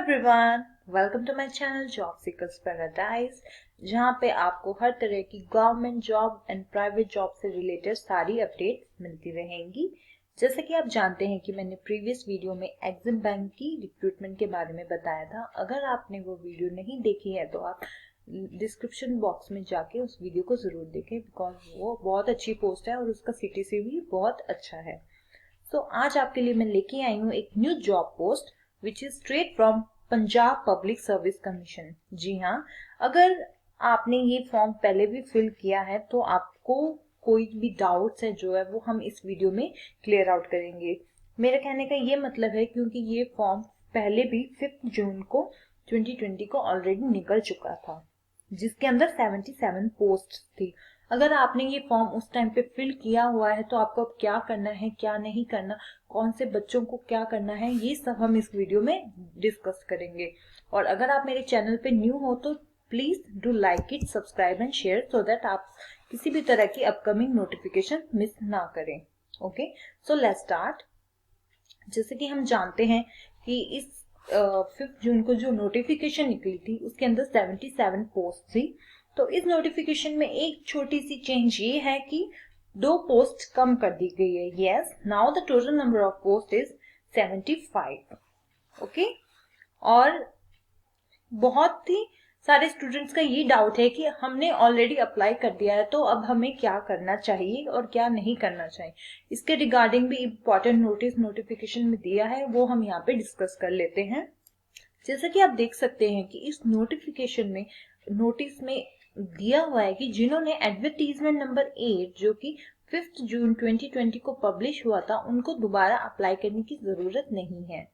Everyone, welcome to my channel job seekers paradise, जहां पे आपको हर तरह की government job and private job से रिलेटेड सारी अपडेट मिलती रहेंगी। जैसे कि आप जानते हैं कि मैंने प्रीवियस वीडियो में एग्जिम बैंक की रिक्रूटमेंट के बारे में बताया था। अगर आपने वो वीडियो नहीं देखी है तो आप डिस्क्रिप्शन बॉक्स में जाके उस वीडियो को जरूर देखें, बिकॉज वो बहुत अच्छी पोस्ट है और उसका सीटीसी भी बहुत अच्छा है। तो आज आपके लिए मैं लेके आई हूँ एक new job post which is straight from Punjab public service commission. जी हाँ, अगर आपने ये फॉर्म पहले भी फिल किया है तो आपको कोई भी डाउट्स है जो है वो हम इस वीडियो में क्लियर आउट करेंगे। मेरे कहने का ये मतलब है क्योंकि ये फॉर्म पहले भी 5 जून को 2020 को ऑलरेडी निकल चुका था, जिसके अंदर 77 पोस्ट थी। अगर आपने ये फॉर्म उस टाइम पे फिल किया हुआ है तो आपको अब क्या करना है, क्या नहीं करना, कौन से बच्चों को क्या करना है, ये सब हम इस वीडियो में डिस्कस करेंगे। और अगर आप मेरे चैनल पे न्यू हो तो please do like it, subscribe and share so that आप किसी भी तरह की अपकमिंग नोटिफिकेशन मिस ना करें। Okay, so let's start. जैसे कि हम जानते हैं कि इस 5 जून को जो नोटिफिकेशन निकली थी उसके अंदर 77 पोस्ट थी। तो इस नोटिफिकेशन में एक छोटी सी चेंज ये है कि 2 पोस्ट कम कर दी गई है। Yes, now the total number of post is 75। Okay, और बहुत ही सारे स्टूडेंट्स का ये डाउट है कि हमने ऑलरेडी अप्लाई कर दिया है तो अब हमें क्या करना चाहिए और क्या नहीं करना चाहिए। इसके रिगार्डिंग भी इम्पोर्टेंट नोटिस नोटिफिकेशन में दिया है, वो हम यहाँ पे डिस्कस कर लेते हैं। जैसा कि आप देख सकते हैं कि इस नोटिफिकेशन में नोटिस में दिया हुआ है कि जिन्होंने एडवर्टीजमेंट नंबर 8 जो कि 5 जून 2020 को पब्लिश हुआ था उनको दोबारा अप्लाई करने की जरूरत नहीं है।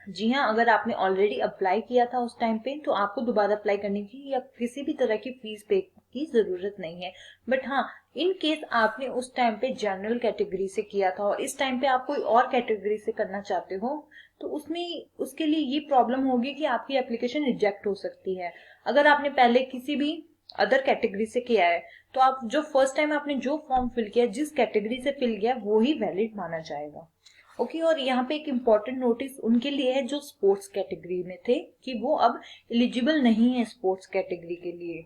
जी हाँ, अगर आपने ऑलरेडी अप्लाई किया था उस टाइम पे तो आपको दोबारा अप्लाई करने की या किसी भी तरह की फीस पे की जरूरत नहीं है। बट हाँ, इन केस आपने उस टाइम पे जनरल कैटेगरी से किया था और इस टाइम पे आप कोई और कैटेगरी से करना चाहते हो तो उसमें उसके लिए ये प्रॉब्लम होगी कि आपकी एप्लीकेशन रिजेक्ट हो सकती है। अगर आपने पहले किसी भी अदर कैटेगरी से किया है तो आप जो फर्स्ट टाइम आपने जो फॉर्म फिल किया, जिस कैटेगरी से फिल किया, वो ही वैलिड माना जाएगा। ओके, और यहाँ पे एक इम्पॉर्टेंट नोटिस उनके लिए है जो स्पोर्ट्स कैटेगरी में थे कि वो अब एलिजिबल नहीं है स्पोर्ट्स कैटेगरी के लिए।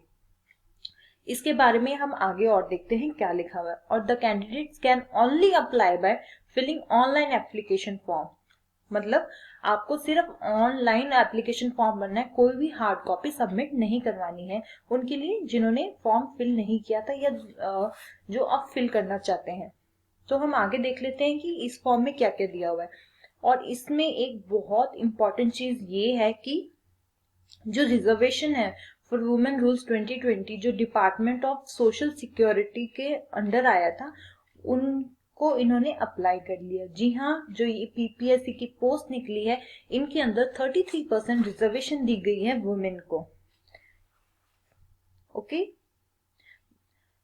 इसके बारे में हम आगे और देखते हैं क्या लिखा हुआ है। और the candidates can only apply by filling online application form. मतलब आपको सिर्फ ऑनलाइन एप्लीकेशन फॉर्म भरना है, कोई भी हार्ड कॉपी सबमिट नहीं करवानी है उनके लिए जिन्होंने फॉर्म फिल नहीं किया था या जो अब फिल करना चाहते हैं। तो हम आगे देख लेते हैं कि इस फॉर्म में क्या क्या दिया हुआ है। और इसमें एक बहुत इंपॉर्टेंट चीज ये है कि जो रिजर्वेशन है फॉर वुमेन रूल्स 2020 जो डिपार्टमेंट ऑफ सोशल सिक्योरिटी के अंडर आया था उनको इन्होंने अप्लाई कर लिया। जी हाँ, जो ये पीपीएससी की पोस्ट निकली है इनके अंदर 33% रिजर्वेशन दी गई है वुमेन को। ओके,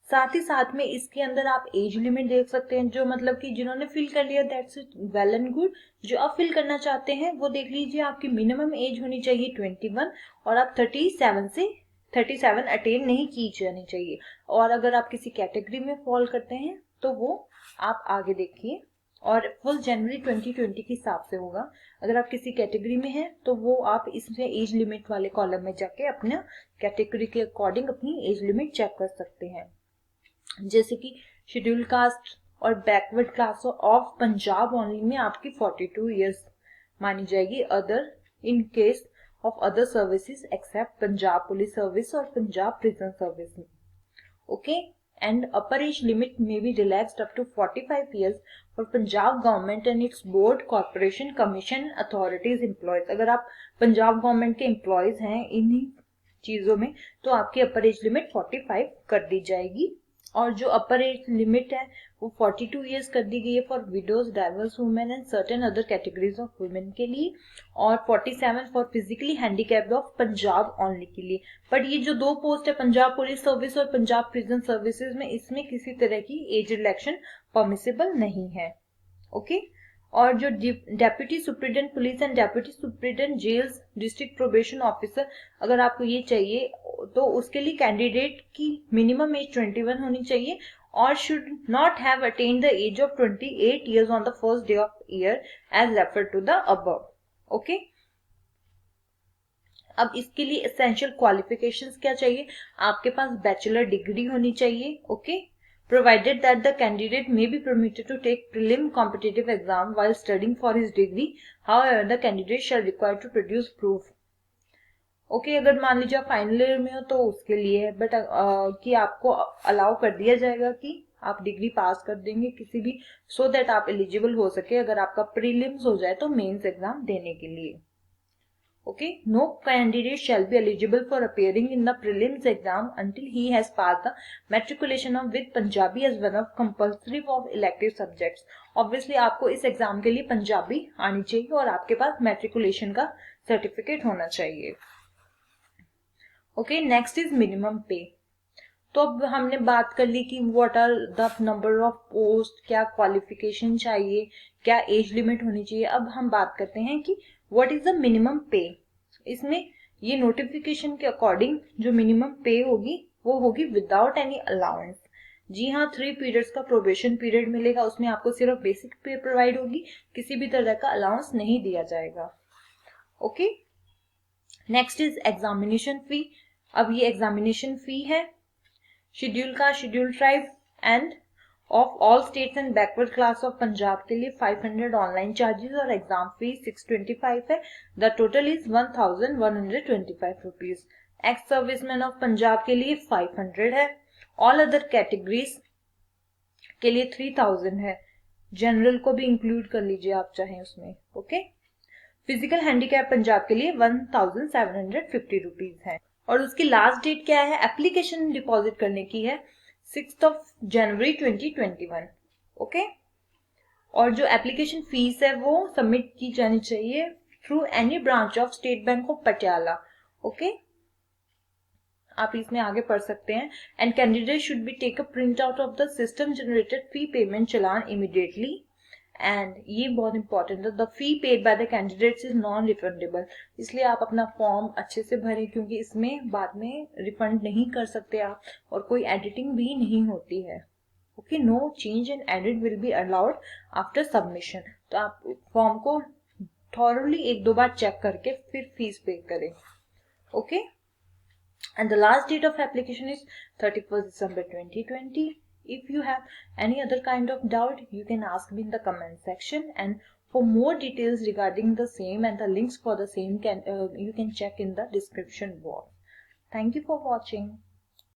साथ ही साथ में इसके अंदर आप एज लिमिट देख सकते हैं, जो मतलब कि जिन्होंने फिल कर लिया दैट्स वेल एंड गुड। जो आप फिल करना चाहते हैं वो देख लीजिए, आपकी मिनिमम एज होनी चाहिए 21 और आप 37 अटेन नहीं की जानी चाहिए। और अगर आप किसी कैटेगरी में फॉल करते हैं तो वो आप आगे देखिए, और फुल जनवरी 2020 के हिसाब से होगा। अगर आप किसी कैटेगरी में हैं तो वो आप इसमें एज लिमिट वाले कॉलम में जाके अपना कैटेगरी के अकॉर्डिंग अपनी एज लिमिट चेक कर सकते हैं। जैसे कि शेड्यूल कास्ट और backward class of Punjab only में आपकी 42 इयर्स मानी जाएगी। Other in case of other services except Punjab police service और Punjab prison service. Okay, and upper age limit में be relaxed up to 45 years for Punjab government and its board corporation commission authorities employees. अगर आप Punjab government के employees हैं इन्हीं चीजों में तो आपकी अपर एज लिमिट 45 कर दी जाएगी। और जो अपर एज लिमिट है वो 42 इयर्स कर दी गई है for widows, diverse women and certain other categories of women के लिए, और 47 for physically handicapped of Punjab only के लिए। बट ये जो 2 पोस्ट है पंजाब पुलिस सर्विस और पंजाब प्रिजन सर्विसेज में, इसमें किसी तरह की एज रिलैक्शन परमिसिबल नहीं है। ओके, और जो deputy superintendent police and deputy superintendent jails district probation officer, अगर आपको ये चाहिए तो उसके लिए कैंडिडेट की मिनिमम एज 21 होनी चाहिए और should not have attend the age of 28 years on the first day of year age refer to the above. Okay, अब इसके लिए एसेंशियल क्वालिफिकेशंस क्या चाहिए, आपके पास बैचलर डिग्री होनी चाहिए, okay, provided that the candidate may be permitted to take prelim competitive exam while studying for his degree. However, the candidate shall require to produce proof. Okay अगर मान लीजिए आप final year में हो तो उसके लिए है, बट कि आपको अलाउ कर दिया जाएगा कि आप डिग्री पास कर देंगे किसी भी, सो दैट आप एलिजिबल हो सके अगर आपका प्रीलिम्स हो जाए तो मेंस एग्जाम देने के लिए. Okay, no candidate shall be eligible for appearing in the prelims exam until he has passed the matriculation of with Punjabi as one of compulsory of elective subjects. Obviously आपको इस exam के लिए पंजाबी आनी चाहिए और आपके पास मैट्रिकुलेशन का certificate होना चाहिए. ओके, नेक्स्ट इज मिनिमम पे. तो अब हमने बात कर ली कि what are the number of post, क्या क्वालिफिकेशन चाहिए, क्या एज लिमिट होनी चाहिए. अब हम बात करते हैं कि व्हाट इज द मिनिमम पे. इसमें ये नोटिफिकेशन के अकॉर्डिंग जो मिनिमम पे होगी वो होगी विदाउट एनी अलाउंस. जी हाँ, 3 पीरियड्स का प्रोबेशन पीरियड मिलेगा, उसमें आपको सिर्फ बेसिक पे प्रोवाइड होगी, किसी भी तरह का अलाउंस नहीं दिया जाएगा. ओके, नेक्स्ट इज एग्जामिनेशन फी. अब ये एग्जामिनेशन फी है शेड्यूल का, schedule tribe end of all states and backward class of Punjab के लिए 500 ऑनलाइन चार्जेस और एग्जाम फी 625 है. The total is 1125 rupees. Ex serviceman of Punjab के लिए 500 है. ऑल अदर कैटेगरीज के लिए 3000 है. जनरल को भी इंक्लूड कर लीजिए आप चाहें उसमें. ओके, फिजिकल हैंडीकैप पंजाब के लिए 1750 रुपीज है. और उसकी लास्ट डेट क्या है एप्लीकेशन डिपॉजिट करने की है 6 जनवरी 2021. ओके, और जो एप्लीकेशन फीस है वो सबमिट की जानी चाहिए through any branch of State Bank of Patiala. Okay, आप इसमें आगे पढ़ सकते हैं. And candidate should be take a print out of the system generated fee payment challan immediately. And ये बहुत इंपॉर्टेंट है, the fee paid by the candidates is non refundable. इसलिए आप अपना फॉर्म अच्छे से भरें क्योंकि इसमें बाद में रिफंड नहीं कर सकते आप और कोई एडिटिंग भी नहीं होती है. Okay, no change and edit will be allowed after submission. तो आप फॉर्म को थॉरली 1-2 बार चेक करके फिर फीस पे करें. Okay, and the last date of application is 31st December 2020. If you have any other kind of doubt, you can ask me in the comment section, and for more details regarding the same and the links for the same you can check in the description box. Thank you for watching.